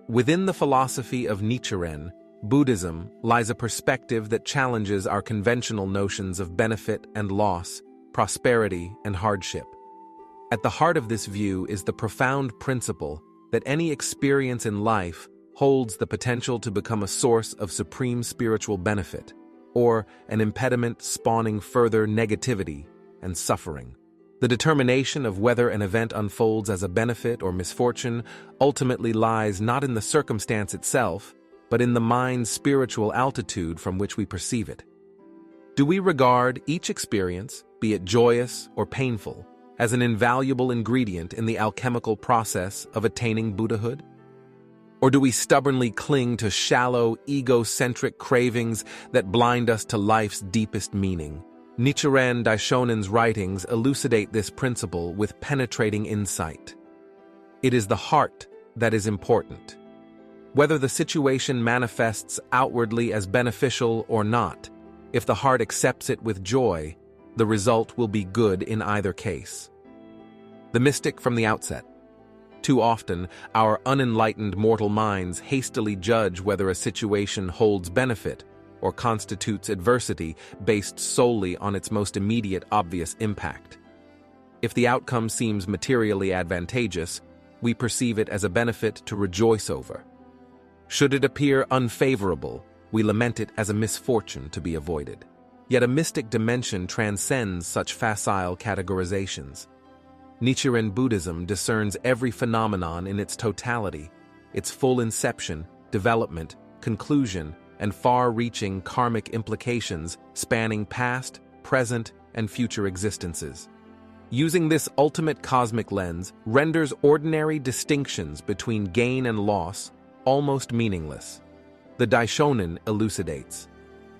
Within the philosophy of Nichiren, Buddhism lies a perspective that challenges our conventional notions of benefit and loss, prosperity and hardship. At the heart of this view is the profound principle that any experience in life holds the potential to become a source of supreme spiritual benefit, or an impediment spawning further negativity and suffering. The determination of whether an event unfolds as a benefit or misfortune ultimately lies not in the circumstance itself, but in the mind's spiritual altitude from which we perceive it. Do we regard each experience, be it joyous or painful, as an invaluable ingredient in the alchemical process of attaining Buddhahood? Or do we stubbornly cling to shallow, egocentric cravings that blind us to life's deepest meaning? Nichiren Daishonen's writings elucidate this principle with penetrating insight. It is the heart that is important. Whether the situation manifests outwardly as beneficial or not, if the heart accepts it with joy, the result will be good in either case. The mystic from the outset. Too often, our unenlightened mortal minds hastily judge whether a situation holds benefit or constitutes adversity based solely on its most immediate obvious impact. If the outcome seems materially advantageous, we perceive it as a benefit to rejoice over. Should it appear unfavorable, we lament it as a misfortune to be avoided. Yet a mystic dimension transcends such facile categorizations. Nichiren Buddhism discerns every phenomenon in its totality, its full inception, development, conclusion, and far-reaching karmic implications spanning past, present, and future existences. Using this ultimate cosmic lens renders ordinary distinctions between gain and loss almost meaningless. The Daishonin elucidates.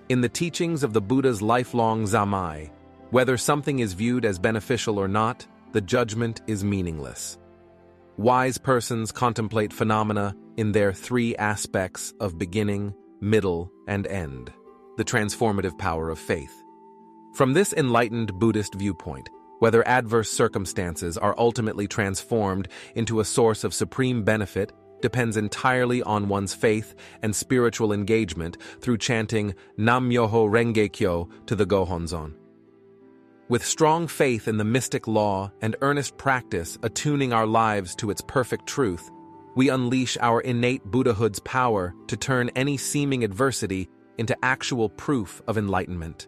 In the teachings of the Buddha's lifelong Zammai, whether something is viewed as beneficial or not, the judgment is meaningless. Wise persons contemplate phenomena in their three aspects of beginning, middle, and end, the transformative power of faith. From this enlightened Buddhist viewpoint, whether adverse circumstances are ultimately transformed into a source of supreme benefit depends entirely on one's faith and spiritual engagement through chanting Nam-myoho Renge-kyo to the Gohonzon. With strong faith in the mystic law and earnest practice attuning our lives to its perfect truth, we unleash our innate Buddhahood's power to turn any seeming adversity into actual proof of enlightenment.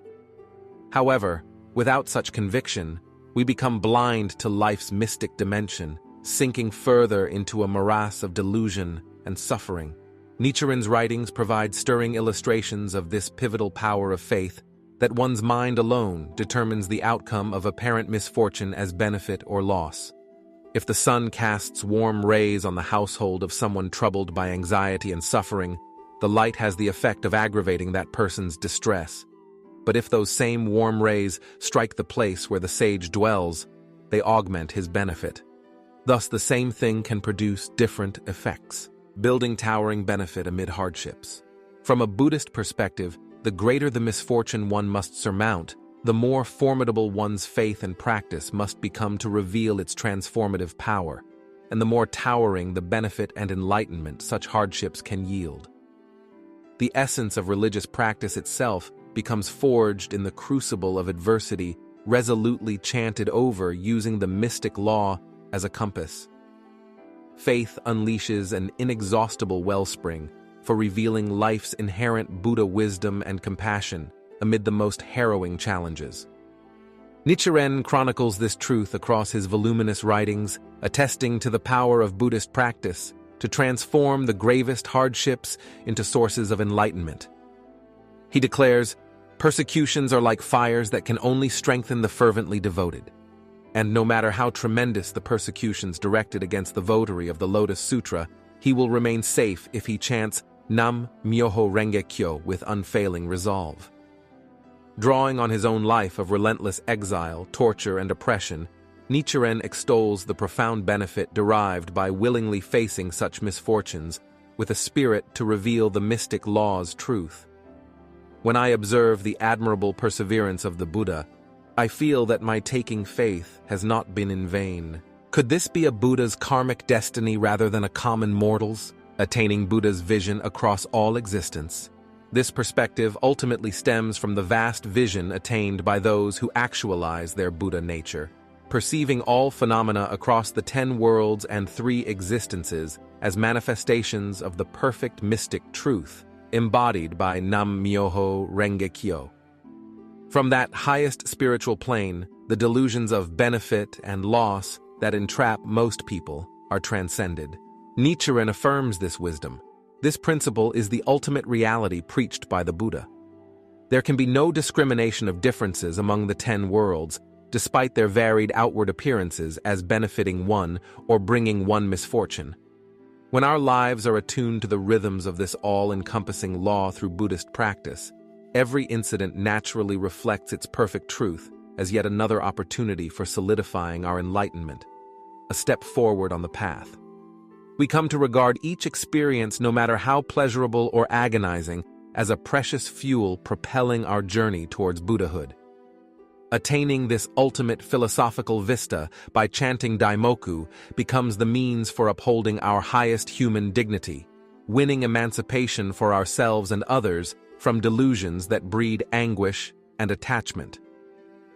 However, without such conviction, we become blind to life's mystic dimension, sinking further into a morass of delusion and suffering. Nichiren's writings provide stirring illustrations of this pivotal power of faith, that one's mind alone determines the outcome of apparent misfortune as benefit or loss. If the sun casts warm rays on the household of someone troubled by anxiety and suffering, the light has the effect of aggravating that person's distress. But if those same warm rays strike the place where the sage dwells, they augment his benefit. Thus, the same thing can produce different effects, building towering benefit amid hardships. From a Buddhist perspective, the greater the misfortune one must surmount, the more formidable one's faith and practice must become to reveal its transformative power, and the more towering the benefit and enlightenment such hardships can yield. The essence of religious practice itself becomes forged in the crucible of adversity, resolutely chanted over using the mystic law as a compass. Faith unleashes an inexhaustible wellspring for revealing life's inherent Buddha wisdom and compassion amid the most harrowing challenges. Nichiren chronicles this truth across his voluminous writings, attesting to the power of Buddhist practice to transform the gravest hardships into sources of enlightenment. He declares, "Persecutions are like fires that can only strengthen the fervently devoted. And no matter how tremendous the persecutions directed against the votary of the Lotus Sutra, he will remain safe if he chants Nam-myoho Renge-kyo with unfailing resolve." Drawing on his own life of relentless exile, torture, and oppression, Nichiren extols the profound benefit derived by willingly facing such misfortunes with a spirit to reveal the mystic law's truth. When I observe the admirable perseverance of the Buddha, I feel that my taking faith has not been in vain. Could this be a Buddha's karmic destiny rather than a common mortal's? attaining Buddha's vision across all existence. This perspective ultimately stems from the vast vision attained by those who actualize their Buddha nature, perceiving all phenomena across the 10 worlds and 3 existences as manifestations of the perfect mystic truth embodied by Nam-myoho Renge Kyo. From that highest spiritual plane, the delusions of benefit and loss that entrap most people are transcended. Nichiren affirms this wisdom. This principle is the ultimate reality preached by the Buddha. There can be no discrimination of differences among the 10 worlds, despite their varied outward appearances as benefiting one or bringing one misfortune. When our lives are attuned to the rhythms of this all-encompassing law through Buddhist practice, every incident naturally reflects its perfect truth as yet another opportunity for solidifying our enlightenment, a step forward on the path. We come to regard each experience, no matter how pleasurable or agonizing, as a precious fuel propelling our journey towards Buddhahood. Attaining this ultimate philosophical vista by chanting Daimoku becomes the means for upholding our highest human dignity, winning emancipation for ourselves and others from delusions that breed anguish and attachment.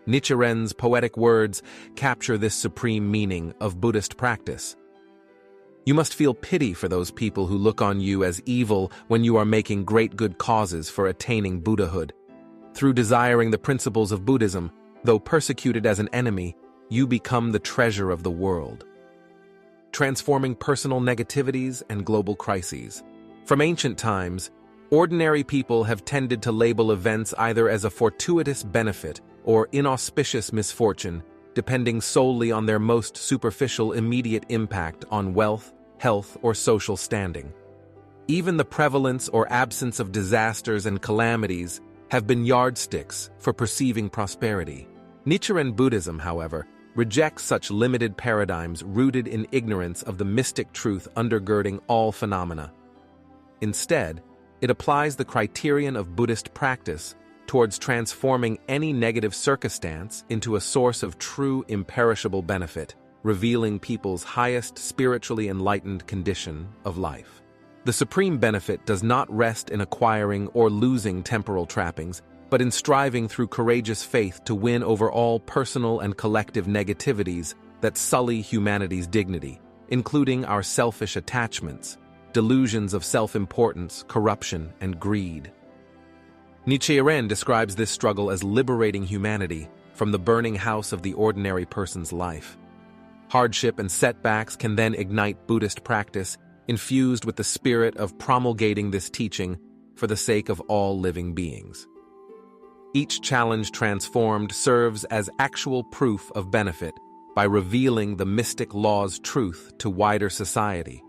Nichiren's poetic words capture this supreme meaning of Buddhist practice. You must feel pity for those people who look on you as evil when you are making great good causes for attaining Buddhahood. Through desiring the principles of Buddhism, though persecuted as an enemy, you become the treasure of the world, transforming personal negativities and global crises. From ancient times, ordinary people have tended to label events either as a fortuitous benefit or inauspicious misfortune, depending solely on their most superficial immediate impact on wealth, health, or social standing. Even the prevalence or absence of disasters and calamities have been yardsticks for perceiving prosperity. Nichiren Buddhism, however, rejects such limited paradigms rooted in ignorance of the mystic truth undergirding all phenomena. Instead, it applies the criterion of Buddhist practice towards transforming any negative circumstance into a source of true imperishable benefit, revealing people's highest spiritually enlightened condition of life. The supreme benefit does not rest in acquiring or losing temporal trappings, but in striving through courageous faith to win over all personal and collective negativities that sully humanity's dignity, including our selfish attachments, delusions of self-importance, corruption, and greed. Nichiren describes this struggle as liberating humanity from the burning house of the ordinary person's life. Hardship and setbacks can then ignite Buddhist practice, infused with the spirit of promulgating this teaching for the sake of all living beings. Each challenge transformed serves as actual proof of benefit by revealing the mystic law's truth to wider society,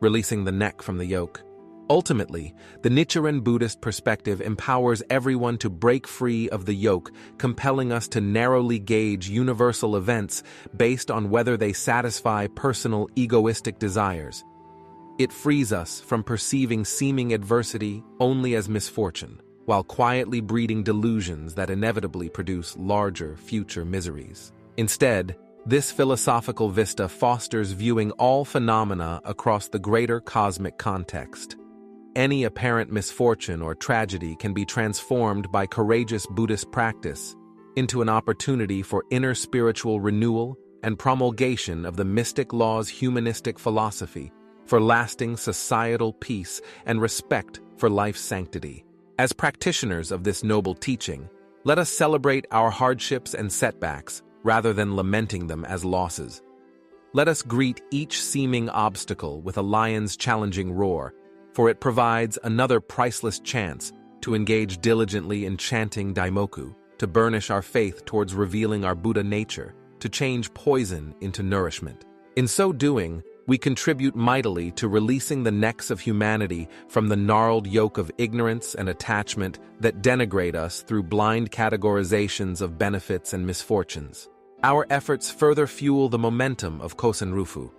releasing the neck from the yoke. Ultimately, the Nichiren Buddhist perspective empowers everyone to break free of the yoke, compelling us to narrowly gauge universal events based on whether they satisfy personal egoistic desires. It frees us from perceiving seeming adversity only as misfortune, while quietly breeding delusions that inevitably produce larger future miseries. Instead, this philosophical vista fosters viewing all phenomena across the greater cosmic context. Any apparent misfortune or tragedy can be transformed by courageous Buddhist practice into an opportunity for inner spiritual renewal and promulgation of the mystic law's humanistic philosophy for lasting societal peace and respect for life's sanctity. As practitioners of this noble teaching, let us celebrate our hardships and setbacks rather than lamenting them as losses. Let us greet each seeming obstacle with a lion's challenging roar, for it provides another priceless chance to engage diligently in chanting Daimoku, to burnish our faith towards revealing our Buddha nature, to change poison into nourishment. In so doing, we contribute mightily to releasing the necks of humanity from the gnarled yoke of ignorance and attachment that denigrate us through blind categorizations of benefits and misfortunes. Our efforts further fuel the momentum of Kosen Rufu,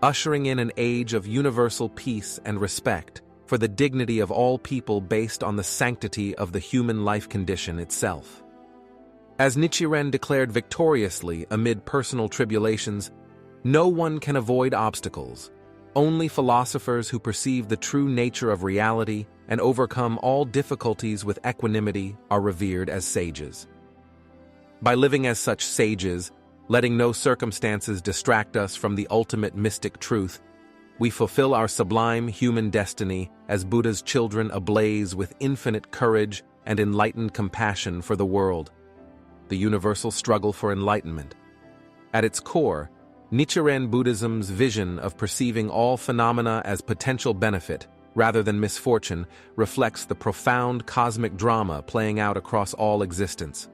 ushering in an age of universal peace and respect for the dignity of all people based on the sanctity of the human life condition itself. As Nichiren declared victoriously amid personal tribulations, no one can avoid obstacles, Only philosophers who perceive the true nature of reality and overcome all difficulties with equanimity are revered as sages. By living as such sages, letting no circumstances distract us from the ultimate mystic truth, we fulfill our sublime human destiny as Buddha's children ablaze with infinite courage and enlightened compassion for the world. The universal struggle for enlightenment. At its core, Nichiren Buddhism's vision of perceiving all phenomena as potential benefit rather than misfortune reflects the profound cosmic drama playing out across all existence.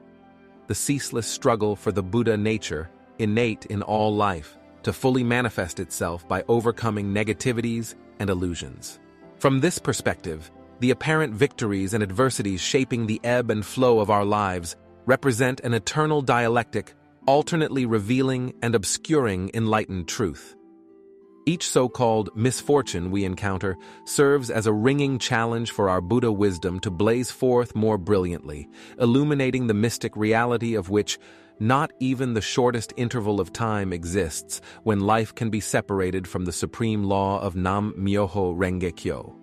The ceaseless struggle for the Buddha nature, innate in all life, to fully manifest itself by overcoming negativities and illusions. From this perspective, the apparent victories and adversities shaping the ebb and flow of our lives represent an eternal dialectic, alternately revealing and obscuring enlightened truth. Each so-called misfortune we encounter serves as a ringing challenge for our Buddha wisdom to blaze forth more brilliantly, illuminating the mystic reality of which not even the shortest interval of time exists when life can be separated from the supreme law of Nam-myoho Renge Kyo.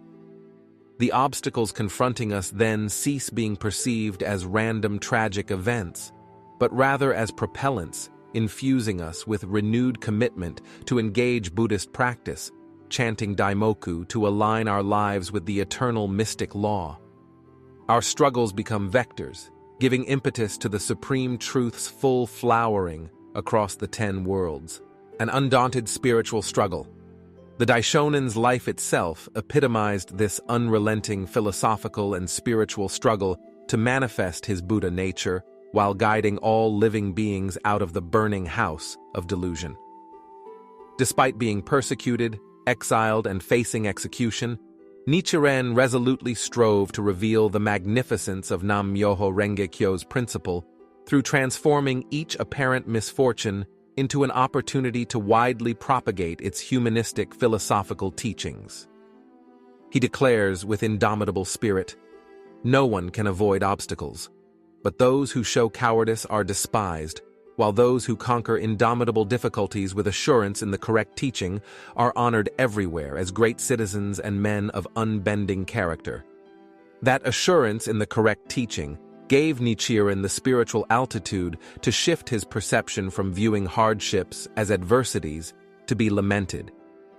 The obstacles confronting us then cease being perceived as random tragic events, but rather as propellants, infusing us with renewed commitment to engage Buddhist practice, chanting Daimoku to align our lives with the eternal mystic law. Our struggles become vectors, giving impetus to the supreme truth's full flowering across the 10 worlds. An undaunted spiritual struggle. The Daishonen's life itself epitomized this unrelenting philosophical and spiritual struggle to manifest his Buddha nature while guiding all living beings out of the burning house of delusion. Despite being persecuted, exiled, and facing execution, Nichiren resolutely strove to reveal the magnificence of Nam-myoho Renge Kyo's principle through transforming each apparent misfortune into an opportunity to widely propagate its humanistic philosophical teachings. He declares with indomitable spirit, "No one can avoid obstacles, but those who show cowardice are despised, while those who conquer indomitable difficulties with assurance in the correct teaching are honored everywhere as great citizens and men of unbending character." That assurance in the correct teaching gave Nichiren the spiritual altitude to shift his perception from viewing hardships as adversities to be lamented,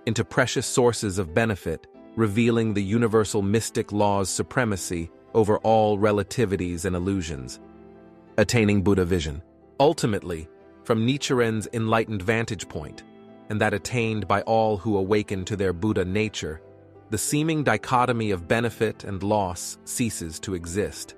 into precious sources of benefit, revealing the universal mystic law's supremacy over all relativities and illusions. Attaining Buddha vision. Ultimately, from Nichiren's enlightened vantage point, and that attained by all who awaken to their Buddha nature, the seeming dichotomy of benefit and loss ceases to exist.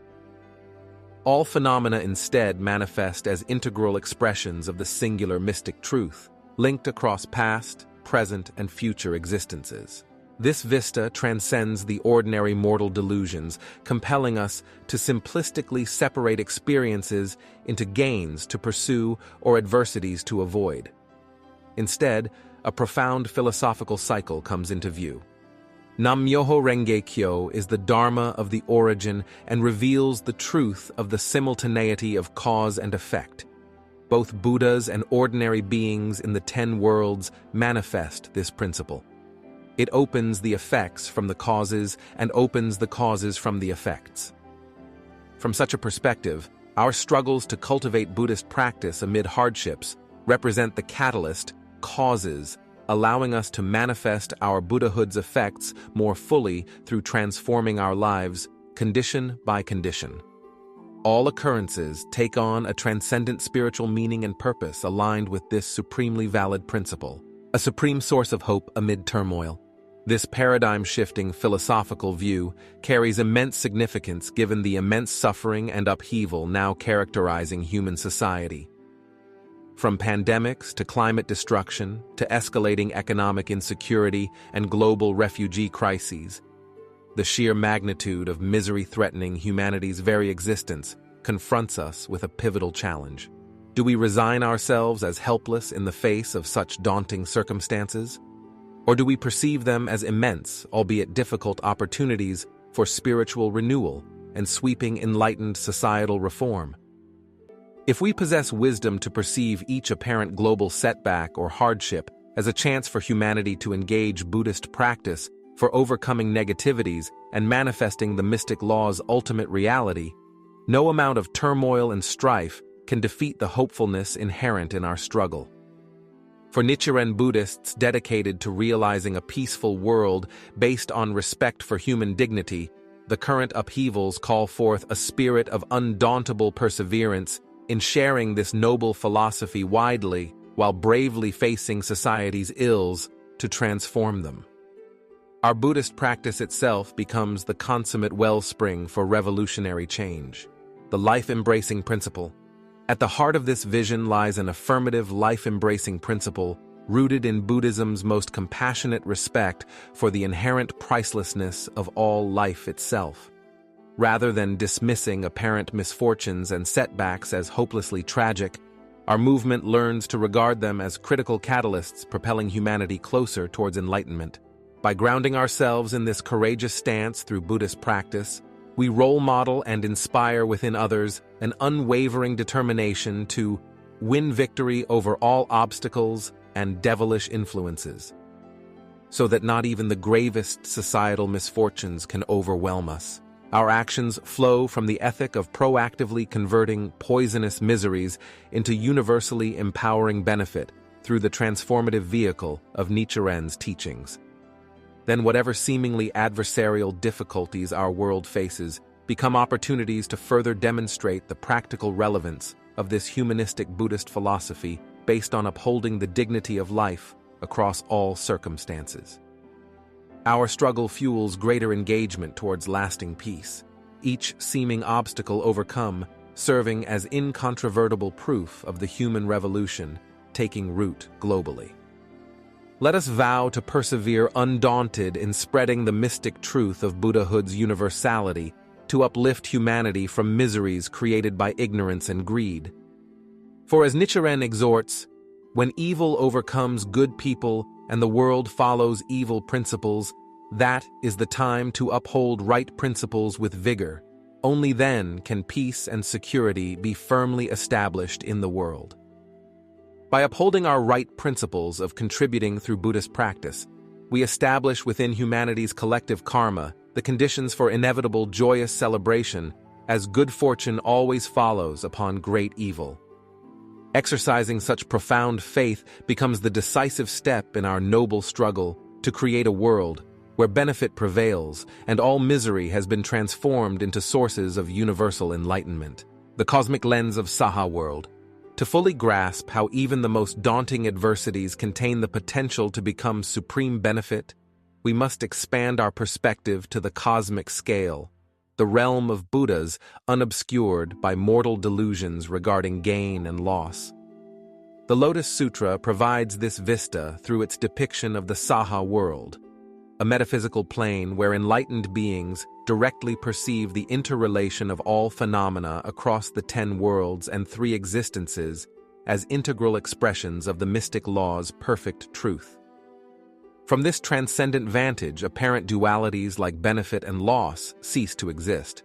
All phenomena instead manifest as integral expressions of the singular mystic truth, linked across past, present, and future existences. This vista transcends the ordinary mortal delusions, compelling us to simplistically separate experiences into gains to pursue or adversities to avoid. Instead, a profound philosophical cycle comes into view. Nam-myoho Renge Kyo is the Dharma of the origin and reveals the truth of the simultaneity of cause and effect. Both Buddhas and ordinary beings in the 10 worlds manifest this principle. It opens the effects from the causes and opens the causes from the effects. From such a perspective, our struggles to cultivate Buddhist practice amid hardships represent the catalyst, causes, allowing us to manifest our Buddhahood's effects more fully through transforming our lives, condition by condition. All occurrences take on a transcendent spiritual meaning and purpose aligned with this supremely valid principle, a supreme source of hope amid turmoil. This paradigm-shifting philosophical view carries immense significance given the immense suffering and upheaval now characterizing human society. From pandemics to climate destruction to escalating economic insecurity and global refugee crises, the sheer magnitude of misery threatening humanity's very existence confronts us with a pivotal challenge. Do we resign ourselves as helpless in the face of such daunting circumstances? Or do we perceive them as immense, albeit difficult opportunities for spiritual renewal and sweeping enlightened societal reform? If we possess wisdom to perceive each apparent global setback or hardship as a chance for humanity to engage Buddhist practice for overcoming negativities and manifesting the mystic law's ultimate reality, no amount of turmoil and strife can defeat the hopefulness inherent in our struggle. For Nichiren Buddhists dedicated to realizing a peaceful world based on respect for human dignity, the current upheavals call forth a spirit of undauntable perseverance in sharing this noble philosophy widely while bravely facing society's ills to transform them. Our Buddhist practice itself becomes the consummate wellspring for revolutionary change, the life-embracing principle. At the heart of this vision lies an affirmative life-embracing principle rooted in Buddhism's most compassionate respect for the inherent pricelessness of all life itself. Rather than dismissing apparent misfortunes and setbacks as hopelessly tragic, our movement learns to regard them as critical catalysts propelling humanity closer towards enlightenment. By grounding ourselves in this courageous stance through Buddhist practice, we role model and inspire within others an unwavering determination to win victory over all obstacles and devilish influences, so that not even the gravest societal misfortunes can overwhelm us. Our actions flow from the ethic of proactively converting poisonous miseries into universally empowering benefit through the transformative vehicle of Nichiren's teachings. Then whatever seemingly adversarial difficulties our world faces become opportunities to further demonstrate the practical relevance of this humanistic Buddhist philosophy based on upholding the dignity of life across all circumstances. Our struggle fuels greater engagement towards lasting peace, each seeming obstacle overcome serving as incontrovertible proof of the human revolution taking root globally. Let us vow to persevere undaunted in spreading the mystic truth of Buddhahood's universality to uplift humanity from miseries created by ignorance and greed. For as Nichiren exhorts, when evil overcomes good people and the world follows evil principles, that is the time to uphold right principles with vigor. Only then can peace and security be firmly established in the world. By upholding our right principles of contributing through Buddhist practice, we establish within humanity's collective karma the conditions for inevitable joyous celebration as good fortune always follows upon great evil. Exercising such profound faith becomes the decisive step in our noble struggle to create a world where benefit prevails and all misery has been transformed into sources of universal enlightenment. The cosmic lens of Saha world. To fully grasp how even the most daunting adversities contain the potential to become supreme benefit, we must expand our perspective to the cosmic scale, the realm of Buddhas unobscured by mortal delusions regarding gain and loss. The Lotus Sutra provides this vista through its depiction of the Saha world, a metaphysical plane where enlightened beings directly perceive the interrelation of all phenomena across the 10 worlds and 3 existences as integral expressions of the mystic law's perfect truth. From this transcendent vantage, apparent dualities like benefit and loss cease to exist.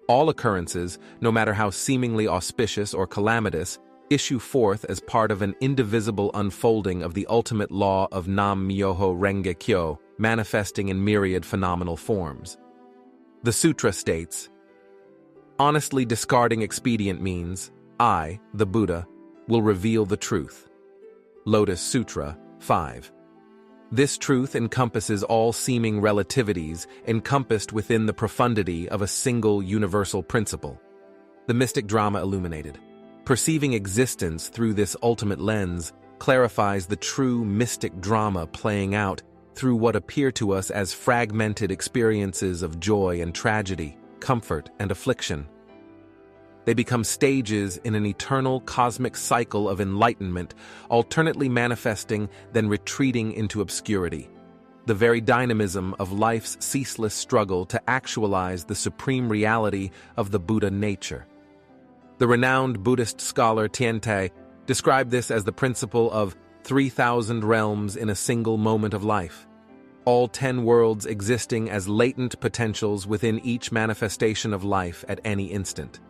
All occurrences, no matter how seemingly auspicious or calamitous, issue forth as part of an indivisible unfolding of the ultimate law of Nam-myoho Renge Kyo, manifesting in myriad phenomenal forms. The sutra states, honestly discarding expedient means, I, the Buddha, will reveal the truth. Lotus Sutra 5. This truth encompasses all seeming relativities encompassed within the profundity of a single universal principle. The mystic drama illuminated. Perceiving existence through this ultimate lens clarifies the true mystic drama playing out through what appear to us as fragmented experiences of joy and tragedy, comfort and affliction. They become stages in an eternal cosmic cycle of enlightenment, alternately manifesting then retreating into obscurity. The very dynamism of life's ceaseless struggle to actualize the supreme reality of the Buddha nature. The renowned Buddhist scholar Tiantai described this as the principle of 3,000 realms in a single moment of life, all 10 worlds existing as latent potentials within each manifestation of life at any instant.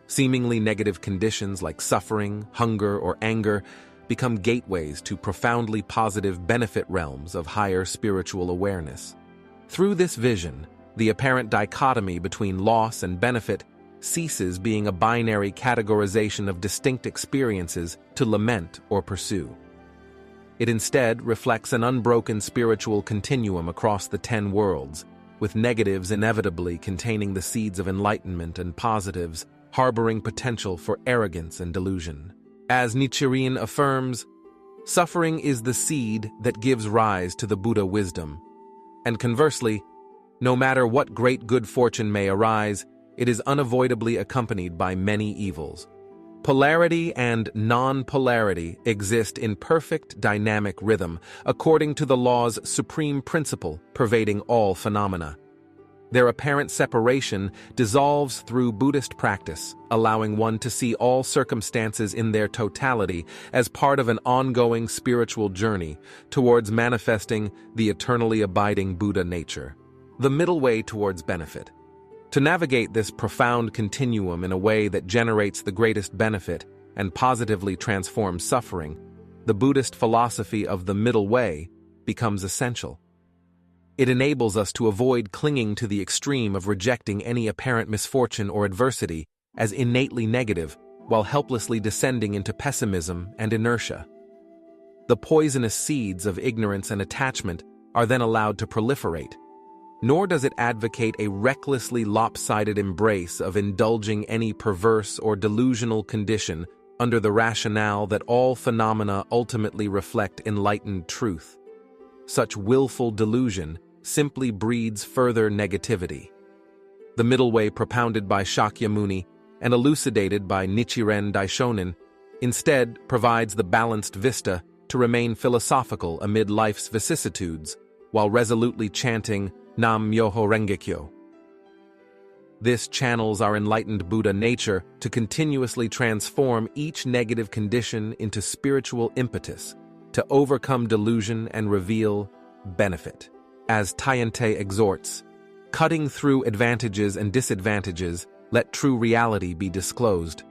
Seemingly negative conditions like suffering, hunger, or anger become gateways to profoundly positive benefit realms of higher spiritual awareness. Through this vision, the apparent dichotomy between loss and benefit ceases being a binary categorization of distinct experiences to lament or pursue. It instead reflects an unbroken spiritual continuum across the 10 worlds, with negatives inevitably containing the seeds of enlightenment and positives harboring potential for arrogance and delusion. As Nichiren affirms, suffering is the seed that gives rise to the Buddha wisdom. And conversely, no matter what great good fortune may arise, it is unavoidably accompanied by many evils. Polarity and non-polarity exist in perfect dynamic rhythm, according to the law's supreme principle pervading all phenomena. Their apparent separation dissolves through Buddhist practice, allowing one to see all circumstances in their totality as part of an ongoing spiritual journey towards manifesting the eternally abiding Buddha nature. The middle way towards benefit. To navigate this profound continuum in a way that generates the greatest benefit and positively transforms suffering, the Buddhist philosophy of the middle way becomes essential. It enables us to avoid clinging to the extreme of rejecting any apparent misfortune or adversity as innately negative while helplessly descending into pessimism and inertia. The poisonous seeds of ignorance and attachment are then allowed to proliferate, nor does it advocate a recklessly lopsided embrace of indulging any perverse or delusional condition under the rationale that all phenomena ultimately reflect enlightened truth. Such willful delusion simply breeds further negativity. The middle way propounded by Shakyamuni and elucidated by Nichiren Daishonin instead provides the balanced vista to remain philosophical amid life's vicissitudes while resolutely chanting Nam Myoho Renge Kyo. This channels our enlightened Buddha nature to continuously transform each negative condition into spiritual impetus, to overcome delusion and reveal benefit. As Tayante exhorts, cutting through advantages and disadvantages, let true reality be disclosed.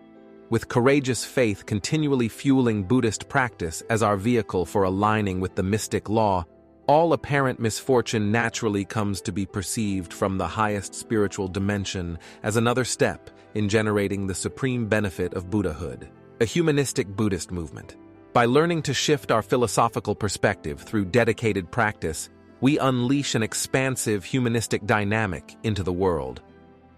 With courageous faith continually fueling Buddhist practice as our vehicle for aligning with the mystic law, all apparent misfortune naturally comes to be perceived from the highest spiritual dimension as another step in generating the supreme benefit of Buddhahood, a humanistic Buddhist movement. By learning to shift our philosophical perspective through dedicated practice, we unleash an expansive humanistic dynamic into the world.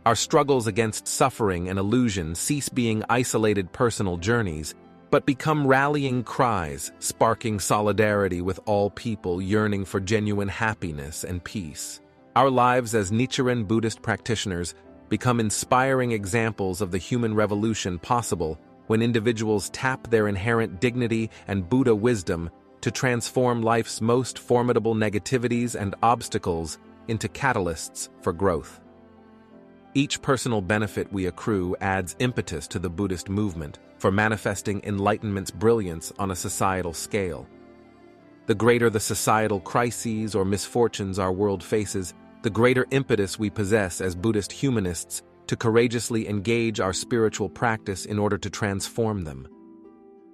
Our struggles against suffering and illusion cease being isolated personal journeys, but become rallying cries, sparking solidarity with all people yearning for genuine happiness and peace. Our lives as Nichiren Buddhist practitioners become inspiring examples of the human revolution possible when individuals tap their inherent dignity and Buddha wisdom to transform life's most formidable negativities and obstacles into catalysts for growth. Each personal benefit we accrue adds impetus to the Buddhist movement for manifesting enlightenment's brilliance on a societal scale. The greater the societal crises or misfortunes our world faces, the greater impetus we possess as Buddhist humanists to courageously engage our spiritual practice in order to transform them.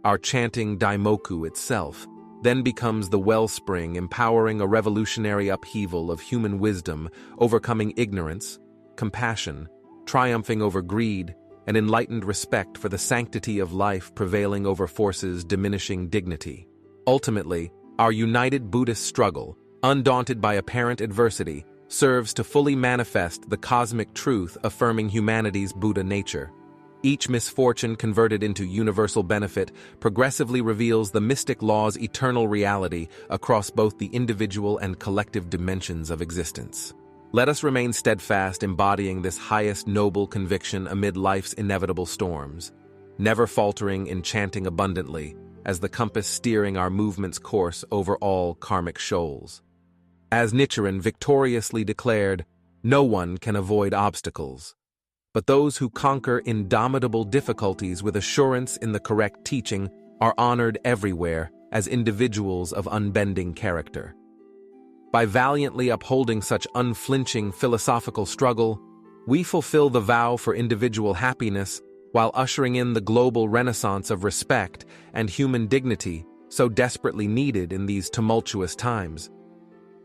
Our chanting Daimoku itself then becomes the wellspring empowering a revolutionary upheaval of human wisdom, overcoming ignorance, compassion, triumphing over greed, and enlightened respect for the sanctity of life prevailing over forces diminishing dignity. Ultimately, our united Buddhist struggle, undaunted by apparent adversity, serves to fully manifest the cosmic truth affirming humanity's Buddha nature. Each misfortune converted into universal benefit progressively reveals the mystic law's eternal reality across both the individual and collective dimensions of existence. Let us remain steadfast embodying this highest noble conviction amid life's inevitable storms, never faltering in chanting abundantly as the compass steering our movement's course over all karmic shoals. As Nichiren victoriously declared, no one can avoid obstacles, but those who conquer indomitable difficulties with assurance in the correct teaching are honored everywhere as individuals of unbending character. By valiantly upholding such unflinching philosophical struggle, we fulfill the vow for individual happiness while ushering in the global renaissance of respect and human dignity so desperately needed in these tumultuous times.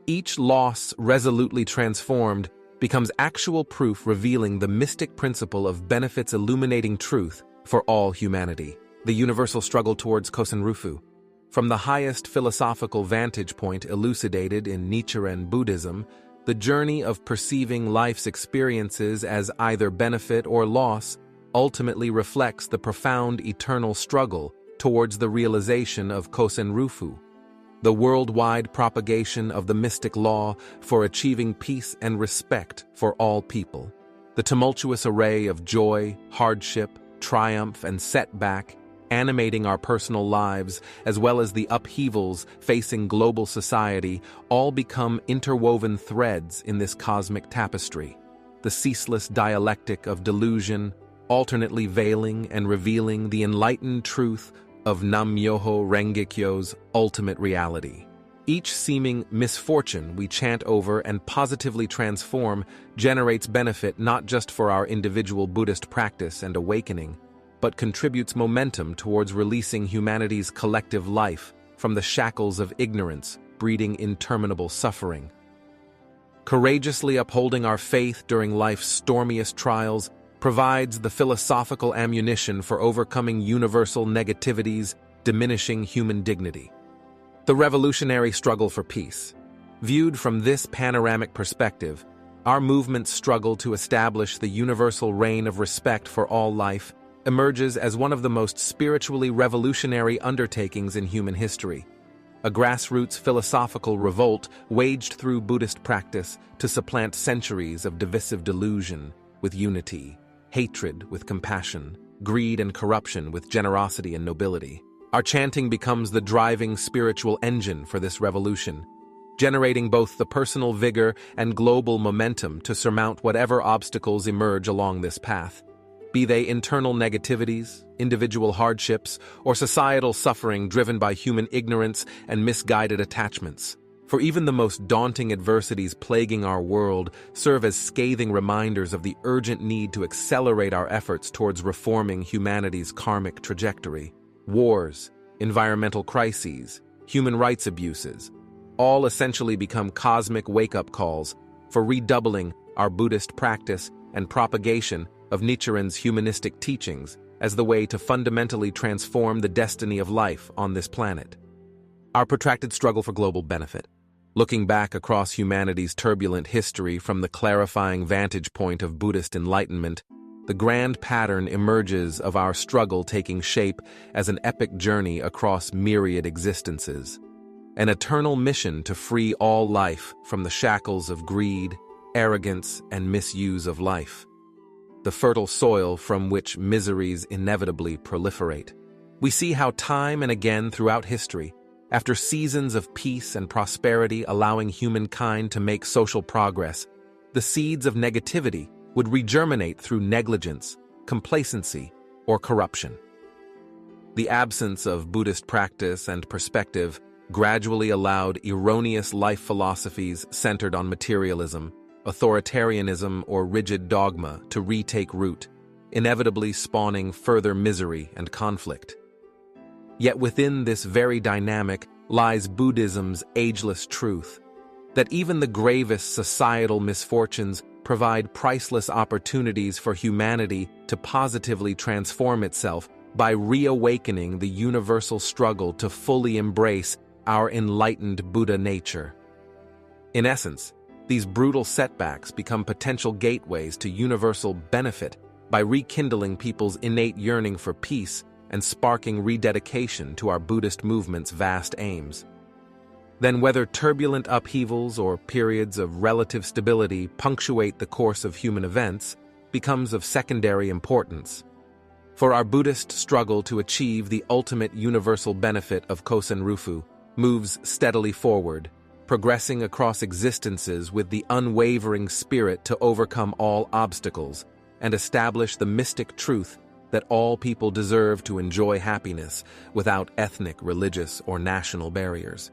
Each loss resolutely transformed becomes actual proof revealing the mystic principle of benefits illuminating truth for all humanity. The universal struggle towards Kosen-Rufu. From the highest philosophical vantage point elucidated in Nichiren Buddhism, the journey of perceiving life's experiences as either benefit or loss ultimately reflects the profound eternal struggle towards the realization of Kosen-Rufu, the worldwide propagation of the mystic law for achieving peace and respect for all people. The tumultuous array of joy, hardship, triumph, and setback animating our personal lives, as well as the upheavals facing global society, all become interwoven threads in this cosmic tapestry. The ceaseless dialectic of delusion, alternately veiling and revealing the enlightened truth of Nam-myoho Renge-kyo's ultimate reality. Each seeming misfortune we chant over and positively transform generates benefit not just for our individual Buddhist practice and awakening, but contributes momentum towards releasing humanity's collective life from the shackles of ignorance, breeding interminable suffering. Courageously upholding our faith during life's stormiest trials provides the philosophical ammunition for overcoming universal negativities, diminishing human dignity. The revolutionary struggle for peace. Viewed from this panoramic perspective, our movement's struggle to establish the universal reign of respect for all life emerges as one of the most spiritually revolutionary undertakings in human history. A grassroots philosophical revolt waged through Buddhist practice to supplant centuries of divisive delusion with unity, hatred with compassion, greed and corruption with generosity and nobility. Our chanting becomes the driving spiritual engine for this revolution, generating both the personal vigor and global momentum to surmount whatever obstacles emerge along this path. Be they internal negativities, individual hardships, or societal suffering driven by human ignorance and misguided attachments. For even the most daunting adversities plaguing our world serve as scathing reminders of the urgent need to accelerate our efforts towards reforming humanity's karmic trajectory. Wars, environmental crises, human rights abuses, all essentially become cosmic wake-up calls for redoubling our Buddhist practice and propagation of Nichiren's humanistic teachings as the way to fundamentally transform the destiny of life on this planet. Our protracted struggle for global benefit. Looking back across humanity's turbulent history from the clarifying vantage point of Buddhist enlightenment, the grand pattern emerges of our struggle taking shape as an epic journey across myriad existences. An eternal mission to free all life from the shackles of greed, arrogance, and misuse of life. The fertile soil from which miseries inevitably proliferate. We see how time and again throughout history, after seasons of peace and prosperity allowing humankind to make social progress, the seeds of negativity would regerminate through negligence, complacency, or corruption. The absence of Buddhist practice and perspective gradually allowed erroneous life philosophies centered on materialism, authoritarianism, or rigid dogma to retake root, inevitably spawning further misery and conflict. Yet within this very dynamic lies Buddhism's ageless truth, that even the gravest societal misfortunes provide priceless opportunities for humanity to positively transform itself by reawakening the universal struggle to fully embrace our enlightened Buddha nature. In essence, these brutal setbacks become potential gateways to universal benefit by rekindling people's innate yearning for peace and sparking rededication to our Buddhist movement's vast aims. Then whether turbulent upheavals or periods of relative stability punctuate the course of human events becomes of secondary importance. For our Buddhist struggle to achieve the ultimate universal benefit of Kosen-Rufu moves steadily forward, progressing across existences with the unwavering spirit to overcome all obstacles and establish the mystic truth that all people deserve to enjoy happiness without ethnic, religious, or national barriers.